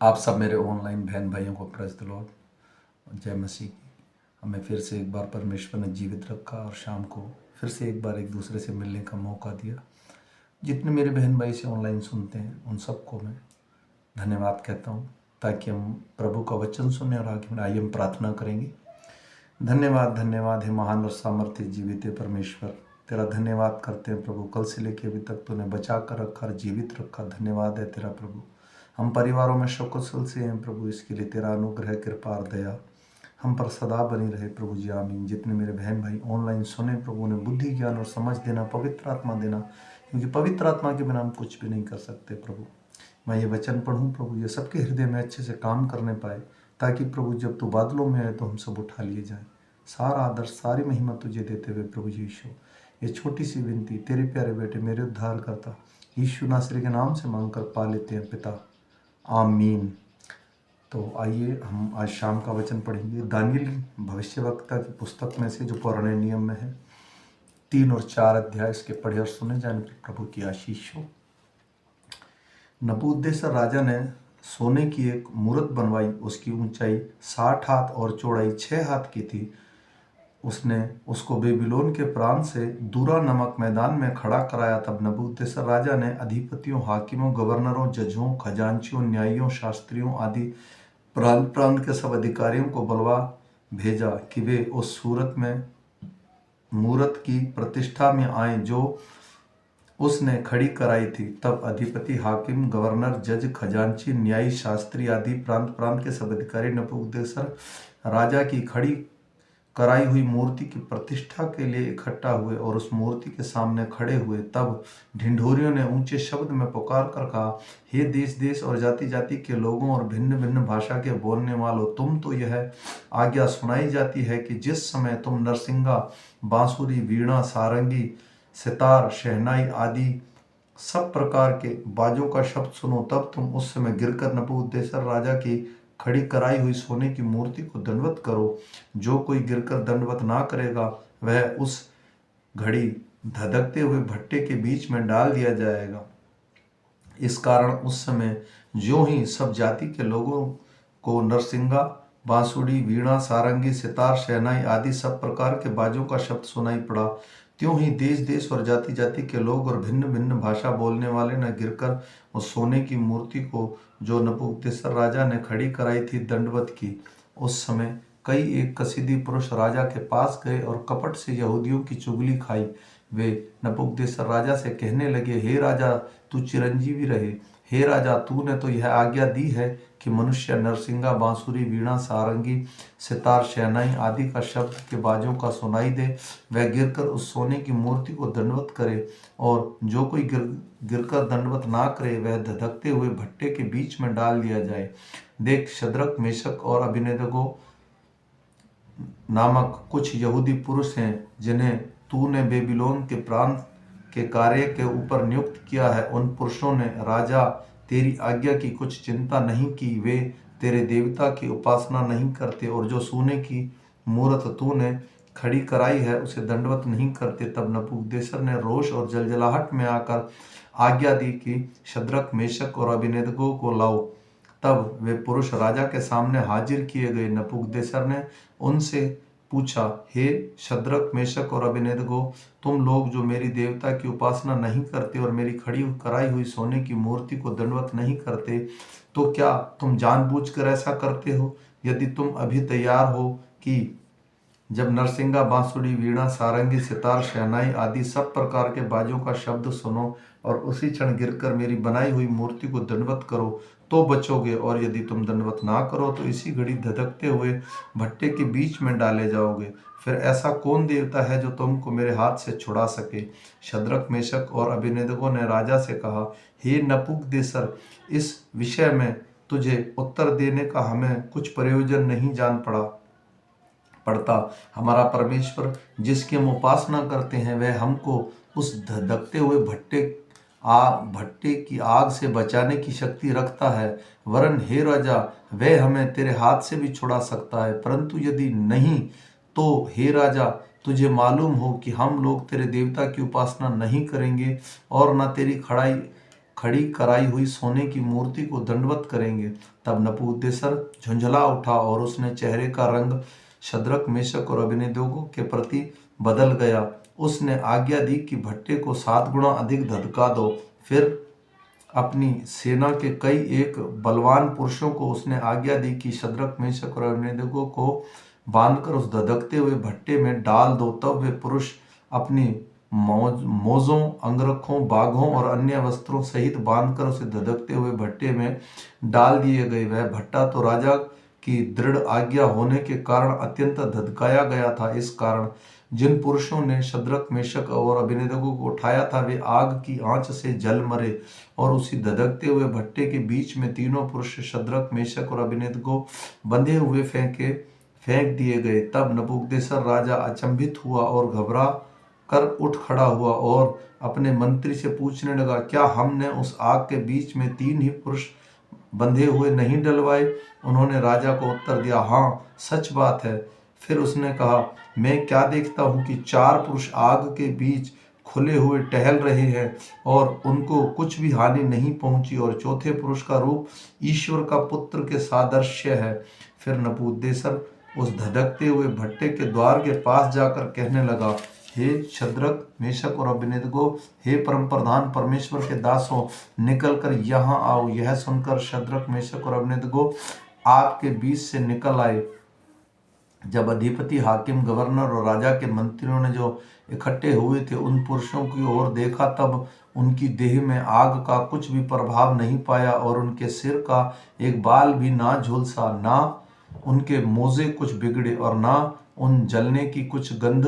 आप सब मेरे ऑनलाइन बहन भाइयों को प्रेज़ द लॉर्ड, जय मसीह की। हमें फिर से एक बार परमेश्वर ने जीवित रखा और शाम को फिर से एक बार एक दूसरे से मिलने का मौका दिया। जितने मेरे बहन भाई से ऑनलाइन सुनते हैं उन सबको मैं धन्यवाद कहता हूँ, ताकि हम प्रभु का वचन सुने और आइए हम प्रार्थना करेंगे। धन्यवाद धन्यवाद है महान और सामर्थ्य जीवित है परमेश्वर, तेरा धन्यवाद करते हैं प्रभु। कल से लेके अभी तक तूने बचा कर रखा और जीवित रखा, धन्यवाद है तेरा प्रभु। हम परिवारों में शकुशल से हैं प्रभु, इसके लिए तेरा अनुग्रह कृपा और दया हम पर सदा बनी रहे प्रभु जी, आमीन। जितने मेरे बहन भाई ऑनलाइन सुने प्रभु ने बुद्धि ज्ञान और समझ देना, पवित्र आत्मा देना, क्योंकि पवित्र आत्मा के बिना हम कुछ भी नहीं कर सकते प्रभु। मैं ये वचन पढ़ूं प्रभु, ये सबके हृदय में अच्छे से काम करने पाए, ताकि प्रभु जब तू बादलों में आए तो हम सब उठा लिए जाए। सारा आदर सारी महिमा तुझे देते हुए प्रभु यीशु, ये छोटी सी विनती तेरे प्यारे बेटे मेरे उद्धार करता यीशु नासरी के नाम से मांगकर पा लेते हैं पिता, आमीन। तो आइए हम आज शाम का वचन पढ़ेंगे दानियेल भविष्यवक्ता की पुस्तक में से, जो पुराने नियम में है। 3 और 4 अध्याय इसके पढ़े और सुने जाने पर प्रभु की आशीष हो। नबूकदनेस्सर राजा ने सोने की एक मूरत बनवाई, उसकी ऊंचाई 60 हाथ और चौड़ाई 6 हाथ की थी। उसने उसको बेबीलोन के प्रांत से दूरा नामक मैदान में खड़ा कराया। तब नबूकदनेस्सर राजा ने अधिपतियों, हाकिमों, गवर्नरों, जजों, खजांचियों, न्यायियों, शास्त्रियों आदि प्रांत प्रांत के सब अधिकारियों को बुलवा भेजा कि वे उस सूरत में मूरत की प्रतिष्ठा में आए जो उसने खड़ी कराई थी। तब अधिपति, हाकिम, गवर्नर, जज, खजांची, न्यायी, शास्त्री आदि प्रांत प्रांत के सब अधिकारी नबूकदनेस्सर राजा की खड़ी कराई हुई मूर्ति की प्रतिष्ठा के लिए इकट्ठा हुए और उस मूर्ति के सामने खड़े हुए। तब ढिंढोरियों ने ऊंचे शब्द में पुकार कर कहा, हे देश देश और जाति जाति के लोगों और भिन्न भिन्न भाषा के बोलने वालों, तुम तो यह आज्ञा सुनाई जाती है कि जिस समय तुम नरसिंगा, बांसुरी, वीणा, सारंगी, सितार, शहनाई आदि सब प्रकार के बाजों का शब्द सुनो, तब तुम उस समय गिरकर नबूकदनेस्सर राजा की खड़ी कराई हुई सोने की मूर्ति को दंडवत करो। जो कोई गिरकर दंडवत ना करेगा वह उस घड़ी धधकते हुए भट्टे के बीच में डाल दिया जाएगा। इस कारण उस समय ज्यों ही सब जाति के लोगों को नरसिंगा, बांसुरी, वीणा, सारंगी, सितार, शहनाई आदि सब प्रकार के बाजों का शब्द सुनाई पड़ा, त्यों ही देश देश और जाति जाति के लोग और भिन्न भिन्न भाषा बोलने वाले ने गिरकर उस सोने की मूर्ति को जो नबूकदनेस्सर राजा ने खड़ी कराई थी दंडवत की। उस समय कई एक कसीदी पुरुष राजा के पास गए और कपट से यहूदियों की चुगली खाई। वे नबूकदनेस्सर राजा से कहने लगे, हे राजा, तू चिरंजीवी रहे। हे राजा, तूने तो यह आज्ञा दी है कि मनुष्य नरसिंगा, बांसुरी, वीणा, सारंगी, सितार, शहनाई आदि का शब्द के बाजों का सुनाई दे वह गिरकर उस सोने की मूर्ति को दंडवत करे, और जो कोई गिरकर दंडवत ना करे वह धधकते हुए भट्टे के बीच में डाल दिया जाए। देख, शद्रक, मेशक और अबेदनगो नामक कुछ यहूदी पुरुष हैं जिन्हें तूने बेबीलोन के प्रांत के कार्य के ऊपर नियुक्त किया है। उन पुरुषों ने राजा तेरी आज्ञा की कुछ चिंता नहीं की। वे तेरे देवता की उपासना नहीं करते और जो सोने की मूरत तूने खड़ी कराई है उसे दंडवत नहीं करते। तब नबूकदनेस्सर ने रोष और जलजलाहट में आकर आज्ञा दी कि शद्रक, मेशक और अबेदनगो को लाओ। तब वे पुरुष राजा के सामने हाजिर किए गए। नबूकदनेस्सर ने उनसे पूछा, हे शद्रक, मेशक और अबेदनगो, तुम लोग जो मेरी देवता की उपासना नहीं करते और मेरी खड़ी कराई हुई सोने की मूर्ति को दंडवत नहीं करते, तो क्या तुम जानबूझकर ऐसा करते हो? यदि तुम अभी तैयार हो कि जब नरसिंगा, बांसुरी, वीणा, सारंगी, सितार, शहनाई आदि सब प्रकार के बाजों का शब्द सुनो और उसी क्षण गिरकर मेरी बनाई हुई मूर्ति को दंडवत करो तो बचोगे, और यदि तुम दंडवत ना करो तो इसी घड़ी धधकते हुए भट्टे के बीच में डाले जाओगे। फिर ऐसा कौन देवता है जो तुमको मेरे हाथ से छुड़ा सके? शद्रक, मेशक और अबेदनगो ने राजा से कहा, हे नबूकदनेस्सर, इस विषय में तुझे उत्तर देने का हमें कुछ प्रयोजन नहीं जान पड़ता। हमारा परमेश्वर जिसकी हम उपासना करते हैं वह हमको उस धधकते हुए भट्टे की आग से बचाने की शक्ति रखता है। वरन हे राजा, वह हमें तेरे हाथ से भी छुड़ा सकता है। परंतु यदि नहीं तो हे राजा, तुझे मालूम हो कि हम लोग तेरे देवता की उपासना नहीं करेंगे और न तेरी खड़ी कराई हुई सोने की मूर्ति को दंडवत करेंगे। तब नबूकदनेस्सर झुंझला उठा और उसने चेहरे का रंग शद्रक, मेशक और अबेदनगो के प्रति बदल गया। उसने आज्ञा दी कि भट्टे को 7 गुना अधिक धधका दो। फिर अपनी सेना के कई एक बलवान पुरुषों को उसने आज्ञा दी कि शद्रक, मेशक और अबेदनगो को बांधकर उस धधकते हुए भट्टे में डाल दो। तब वे पुरुष अपनी मोजों, अंगरखों, बाघों और अन्य वस्त्रों सहित बांधकर उसे धधकते हुए भट्टे में डाल दिए गए। वह भट्टा तो राजा की दृढ़ आज्ञा होने के कारण अत्यंत धधकाया गया था। इस कारण जिन पुरुषों ने शद्रक, मेशक और अबेदनगो को उठाया था वे आग की आंच से जल मरे और उसी धधकते हुए भट्टे के बीच में तीनों पुरुष शद्रक, मेशक और अबेदनगो बंधे हुए फेंक दिए गए। तब नबूकदनेस्सर राजा अचंभित हुआ और घबरा कर उठ खड़ा हुआ और अपने मंत्री से पूछने लगा, क्या हमने उस आग के बीच में 3 ही पुरुष बंधे हुए नहीं डलवाए? उन्होंने राजा को उत्तर दिया, हाँ, सच बात है। फिर उसने कहा, मैं क्या देखता हूँ कि 4 पुरुष आग के बीच खुले हुए टहल रहे हैं और उनको कुछ भी हानि नहीं पहुंची, और चौथे पुरुष का रूप ईश्वर का पुत्र के सादृश्य है। फिर नबूकदनेस्सर उस धधकते हुए भट्टे के द्वार के पास जाकर कहने लगा, हे शद्रक, मेशक और अबेदनगो, हे परम प्रधान परमेश्वर के दासों, निकल कर यहाँ आओ। यह सुनकर शद्रक, मेशक और अबेदनगो आपके बीच से निकल आए। जब अधिपति, हाकिम, गवर्नर और राजा के मंत्रियों ने जो इकट्ठे हुए थे उन पुरुषों की ओर देखा, तब उनकी देह में आग का कुछ भी प्रभाव नहीं पाया और उनके सिर का एक बाल भी ना झुलसा, ना उनके मोजे कुछ बिगड़े और ना उन जलने की कुछ गंध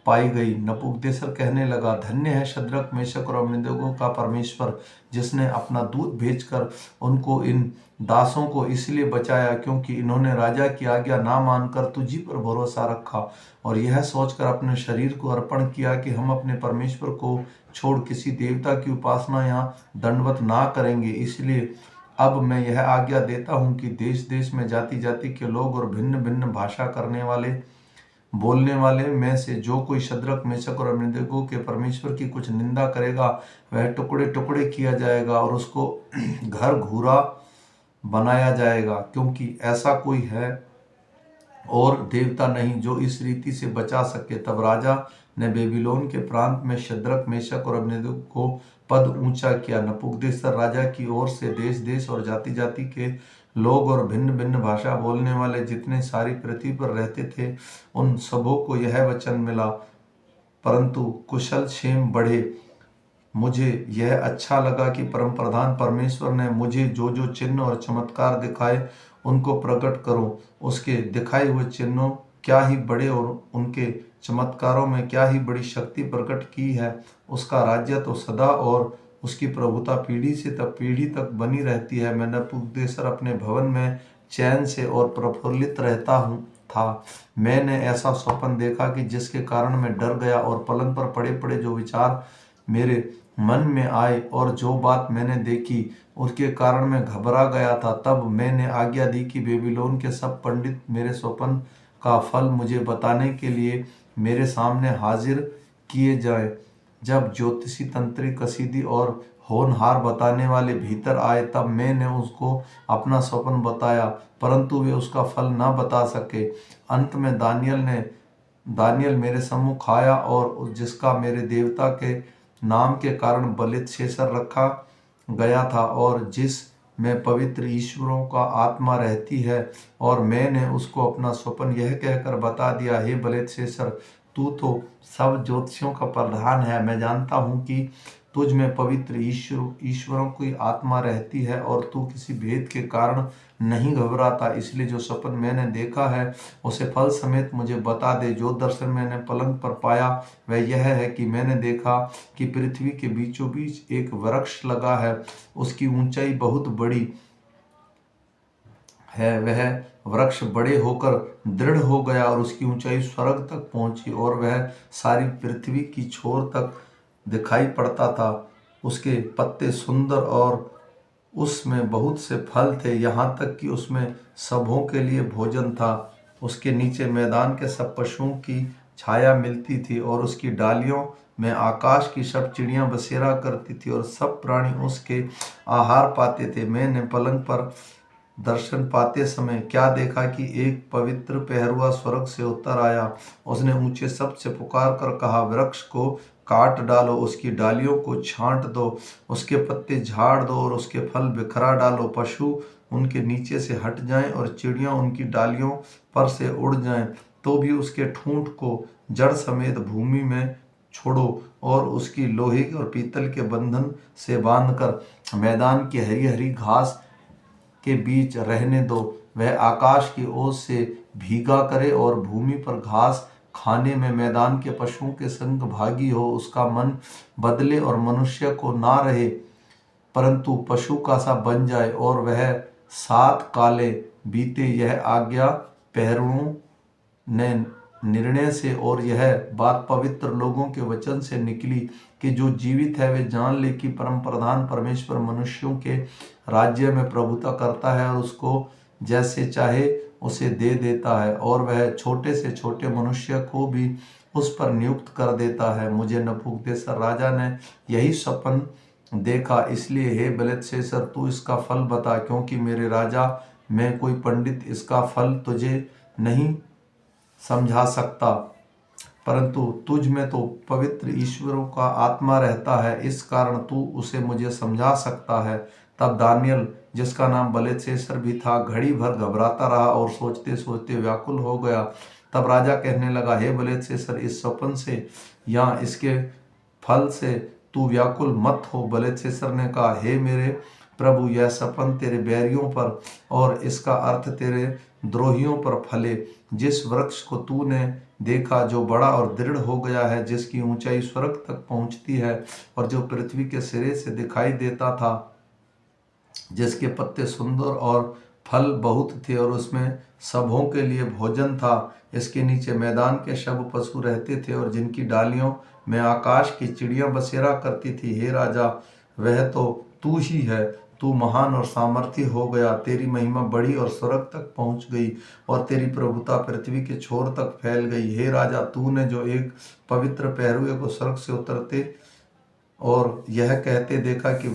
पाई गई। नबूकदनेस्सर कहने लगा, धन्य है शद्रक, मेशक और अबेदनगो का परमेश्वर, जिसने अपना दूत भेजकर उनको, इन दासों को इसलिए बचाया क्योंकि इन्होंने राजा की आज्ञा ना मानकर तुझी पर भरोसा रखा और यह सोचकर अपने शरीर को अर्पण किया कि हम अपने परमेश्वर को छोड़ किसी देवता की उपासना या दंडवत ना करेंगे। इसलिए अब मैं यह आज्ञा देता हूँ कि देश देश में, जाति जाति के लोग और भिन्न भिन्न भाषा बोलने वाले में से जो कोई शद्रक, मेशक और अबेदनगो के परमेश्वर की कुछ निंदा करेगा वह टुकड़े टुकड़े किया जाएगा और उसको घर घूरा बनाया जाएगा, क्योंकि ऐसा कोई है और देवता नहीं जो इस रीति से बचा सके। तब राजा ने बेबीलोन के प्रांत में शद्रक, मेशक और अबेदनगो को पद ऊंचा किया। नबूकदनेस्सर राजा की ओर से देश देश और जाति जाति के लोग और भिन्न भिन्न भाषा बोलने वाले जितने सारी पृथ्वी पर रहते थे उन सबों को यह वचन मिला, परंतु कुशल क्षेम बढ़े। मुझे यह अच्छा लगा कि परम प्रधान परमेश्वर ने मुझे जो जो चिन्ह और चमत्कार दिखाए उनको प्रकट करो। उसके दिखाए हुए चिन्हों क्या ही बड़े और उनके चमत्कारों में क्या ही बड़ी शक्ति प्रकट की है। उसका राज्य तो सदा और उसकी प्रभुता पीढ़ी से तक पीढ़ी तक बनी रहती है। मैं नबूकदनेस्सर अपने भवन में चैन से और प्रफुल्लित रहता था। मैंने ऐसा स्वप्न देखा कि जिसके कारण मैं डर गया और पलंग पर पड़े पड़े जो विचार मेरे मन में आए और जो बात मैंने देखी उसके कारण मैं घबरा गया था। तब मैंने आज्ञा दी कि बेबीलोन के सब पंडित मेरे स्वप्न का फल मुझे बताने के लिए मेरे सामने हाजिर किए जाएं। जब ज्योतिषी, तंत्री, कसीदी और होनहार बताने वाले भीतर आए तब मैंने उसको अपना स्वप्न बताया, परंतु वे उसका फल न बता सके। अंत में दानियल मेरे सम्मुख आया और जिसका मेरे देवता के नाम के कारण बेलतशस्सर रखा गया था और जिस में पवित्र ईश्वरों का आत्मा रहती है, और मैंने उसको अपना स्वप्न यह कहकर बता दिया, हे बेलतशस्सर, तू तो सब ज्योतिषियों का प्रधान है। मैं जानता हूँ कि तुझ में पवित्र ईश्वरों की आत्मा रहती है और तू किसी भेद के कारण नहीं घबराता। इसलिए जो स्वप्न मैंने देखा है उसे फल समेत मुझे बता दे। जो दर्शन मैंने पलंग पर पाया वह यह है कि मैंने देखा कि पृथ्वी के बीचों बीच एक वृक्ष लगा है। उसकी ऊंचाई बहुत बड़ी है। वह वृक्ष बड़े होकर दृढ़ हो गया और उसकी ऊंचाई स्वर्ग तक पहुंची और वह सारी पृथ्वी की छोर तक दिखाई पड़ता था। उसके पत्ते सुंदर और उसमें बहुत से फल थे, यहाँ तक कि उसमें सबों के लिए भोजन था। उसके नीचे मैदान के सब पशुओं की छाया मिलती थी और उसकी डालियों में आकाश की सब चिड़ियां बसेरा करती थी और सब प्राणी उसके आहार पाते थे। मैंने पलंग पर दर्शन पाते समय क्या देखा कि एक पवित्र पहरुआ स्वर्ग से उतर आया। उसने ऊंचे शब्द से पुकार कर कहा, वृक्ष को काट डालो, उसकी डालियों को छांट दो, उसके पत्ते झाड़ दो और उसके फल बिखरा डालो। पशु उनके नीचे से हट जाएं और चिड़ियां उनकी डालियों पर से उड़ जाएं, तो भी उसके ठूंठ को जड़ समेत भूमि में छोड़ो और उसकी लोहे और पीतल के बंधन से बांधकर मैदान की हरी हरी घास के बीच रहने दो। वह आकाश की ओस से भीगा करे और भूमि पर घास खाने में मैदान के पशुओं के संग भागी हो। उसका मन बदले और मनुष्य को ना रहे, परंतु पशु का सा बन जाए और वह 7 काले बीते। यह आज्ञा पहरुओं ने निर्णय से और यह बात पवित्र लोगों के वचन से निकली कि जो जीवित है वे जान ले कि परम प्रधान परमेश्वर मनुष्यों के राज्य में प्रभुता करता है और उसको जैसे चाहे उसे दे देता है, और वह छोटे से छोटे मनुष्य को भी उस पर नियुक्त कर देता है। मुझे नबूकदनेस्सर राजा ने यही स्वप्न देखा, इसलिए हे बेलतशस्सर तू इसका फल बता, क्योंकि मेरे राजा मैं कोई पंडित इसका फल तुझे नहीं समझा सकता, परंतु तुझ में तो पवित्र ईश्वरों का आत्मा रहता है, इस कारण तू उसे मुझे समझा सकता है। तब दानियल, जिसका नाम बेलतशस्सर भी था, घड़ी भर घबराता रहा और सोचते सोचते व्याकुल हो गया। तब राजा कहने लगा, हे बेलतशस्सर, इस स्वप्न से या इसके फल से तू व्याकुल मत हो। बेलतशस्सर ने कहा, हे मेरे प्रभु, यह स्वप्न तेरे बैरियों पर और इसका अर्थ तेरे द्रोहियों पर फले। जिस वृक्ष को तूने देखा, जो बड़ा और दृढ़ हो गया है, जिसकी ऊंचाई स्वर्ग तक पहुंचती है और जो पृथ्वी के सिरे से दिखाई देता था, जिसके पत्ते सुंदर और फल बहुत थे और उसमें सबों के लिए भोजन था। इसके नीचे मैदान के सब पशु रहते थे और जिनकी डालियों में आकाश की चिड़ियां बसेरा करती थी। हे राजा, वह तो तू ही है। तू महान और सामर्थी हो गया, तेरी महिमा बढ़ी और स्वर्ग तक पहुंच गई और तेरी प्रभुता पृथ्वी के छोर तक फैल गई। हे राजा, तूने जो एक पवित्र पहरुए को स्वर्ग से उतरते और यह कहते देखा कि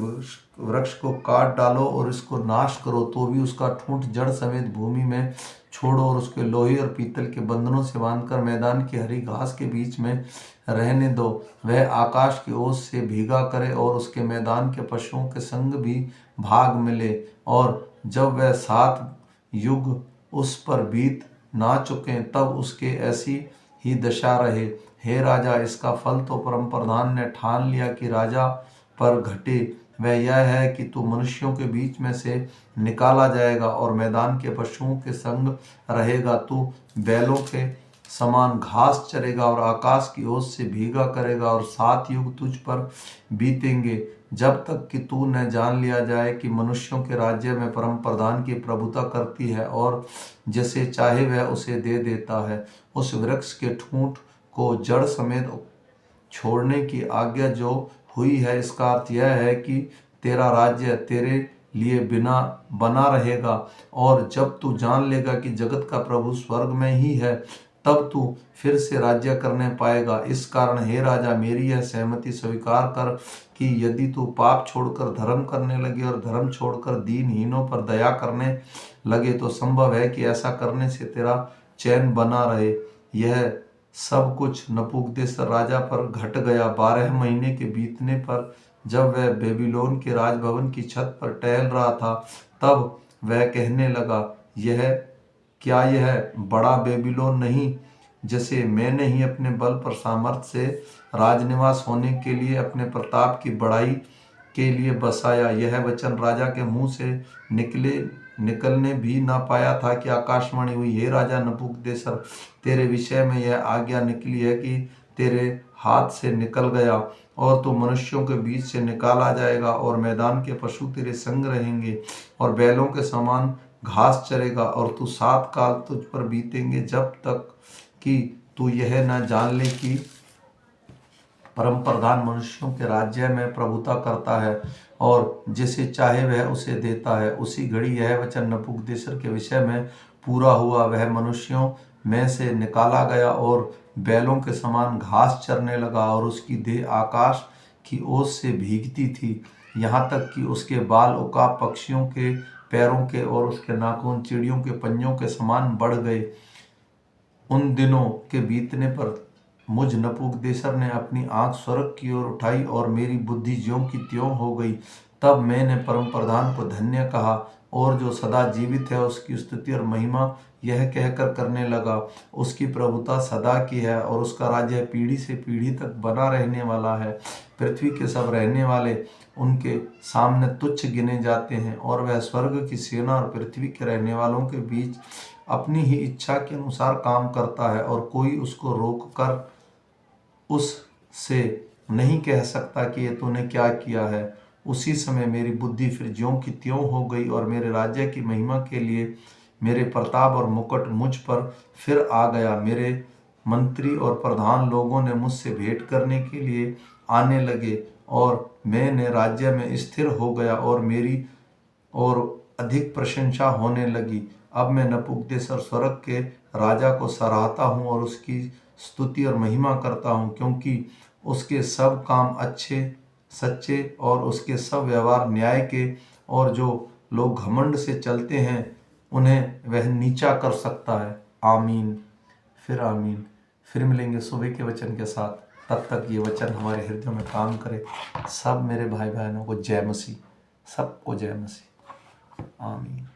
वृक्ष को काट डालो और इसको नाश करो, तो भी उसका ठूंठ जड़ समेत भूमि में छोड़ो और उसके लोहे और पीतल के बंधनों से बांधकर मैदान की हरी घास के बीच में रहने दो। वह आकाश की ओस से भीगा करे और उसके मैदान के पशुओं के संग भी भाग मिले, और जब वह 7 युग उस पर बीत ना चुके तब उसके ऐसी ही दशा रहे। हे राजा, इसका फल तो परम प्रधान ने ठान लिया कि राजा पर घटे। वह यह है कि तू मनुष्यों के बीच में से निकाला जाएगा और मैदान के पशुओं के संग रहेगा। तू बैलों के समान घास चरेगा और आकाश की ओस से भीगा करेगा, और 7 युग तुझ पर बीतेंगे, जब तक कि तू न जान लिया जाए कि मनुष्यों के राज्य में परम प्रधान की प्रभुता करती है और जैसे चाहे वह उसे दे देता है। उस वृक्ष के ठूंठ को जड़ समेत छोड़ने की आज्ञा जो हुई है, इसका अर्थ यह है कि तेरा राज्य तेरे लिए बिना बना रहेगा, और जब तू जान लेगा कि जगत का प्रभु स्वर्ग में ही है, तब तू फिर से राज्य करने पाएगा। इस कारण हे राजा, मेरी यह सहमति स्वीकार कर कि यदि तू पाप छोड़कर धर्म करने लगे और धर्म छोड़कर दीनहीनों पर दया करने लगे, तो संभव है कि ऐसा करने से तेरा चैन बना रहे। यह सब कुछ नबूकदनेस्सर राजा पर घट गया। 12 महीने के बीतने पर जब वह बेबीलोन के राजभवन की छत पर टहल रहा था, तब वह कहने लगा, क्या यह बड़ा बेबीलोन नहीं, जिसे मैंने ही अपने बल पर सामर्थ्य से राजनिवास होने के लिए अपने प्रताप की बढ़ाई के लिए बसाया? यह वचन राजा के मुंह से निकलने भी ना पाया था कि आकाशवाणी हुई, हे राजा नबूकदनेस्सर, तेरे विषय में यह आज्ञा निकली है कि तेरे हाथ से निकल गया और तू मनुष्यों के बीच से निकाला जाएगा, और मैदान के पशु तेरे संग रहेंगे और बैलों के समान घास चरेगा, और तू 7 काल तुझ पर बीतेंगे, जब तक कि तू यह न जान ले कि परम प्रधान मनुष्यों के राज्य में प्रभुता करता है और जिसे चाहे वह उसे देता है। उसी घड़ी यह वचन नबूकदनेस्सर के विषय में पूरा हुआ। वह मनुष्यों में से निकाला गया और बैलों के समान घास चरने लगा और उसकी देह आकाश की ओस से भीगती थी, यहाँ तक कि उसके बाल उकाब पक्षियों के पैरों के और उसके नाखून चिड़ियों के पंजों के समान बढ़ गए। उन दिनों के बीतने पर मुझ नबूकदनेस्सर ने अपनी आंख स्वर्ग की ओर उठाई और मेरी बुद्धि ज्यों की त्यों हो गई। तब मैंने परम प्रधान को धन्य कहा और जो सदा जीवित है उसकी स्तुति और महिमा यह कहकर करने लगा, उसकी प्रभुता सदा की है और उसका राज्य पीढ़ी से पीढ़ी तक बना रहने वाला है। पृथ्वी के सब रहने वाले उनके सामने तुच्छ गिने जाते हैं और वह स्वर्ग की सेना और पृथ्वी के रहने वालों के बीच अपनी ही इच्छा के अनुसार काम करता है और कोई उसको रोक कर उससे नहीं कह सकता कि ये तूने क्या किया है। उसी समय मेरी बुद्धि फिर ज्यों की त्यों हो गई और मेरे राज्य की महिमा के लिए मेरे प्रताप और मुकुट मुझ पर फिर आ गया। मेरे मंत्री और प्रधान लोगों ने मुझसे भेंट करने के लिए आने लगे और मैंने राज्य में स्थिर हो गया और मेरी और अधिक प्रशंसा होने लगी। अब मैं नबूकदनेस्सर स्वर्ग के राजा को सराहता हूँ और उसकी स्तुति और महिमा करता हूँ, क्योंकि उसके सब काम अच्छे सच्चे और उसके सब व्यवहार न्याय के, और जो लोग घमंड से चलते हैं उन्हें वह नीचा कर सकता है। आमीन फिर आमीन। फिर मिलेंगे सुबह के वचन के साथ। तब तक ये वचन हमारे हृदयों में काम करे। सब मेरे भाई बहनों को जय मसीह, सबको जय मसीह। आमीन।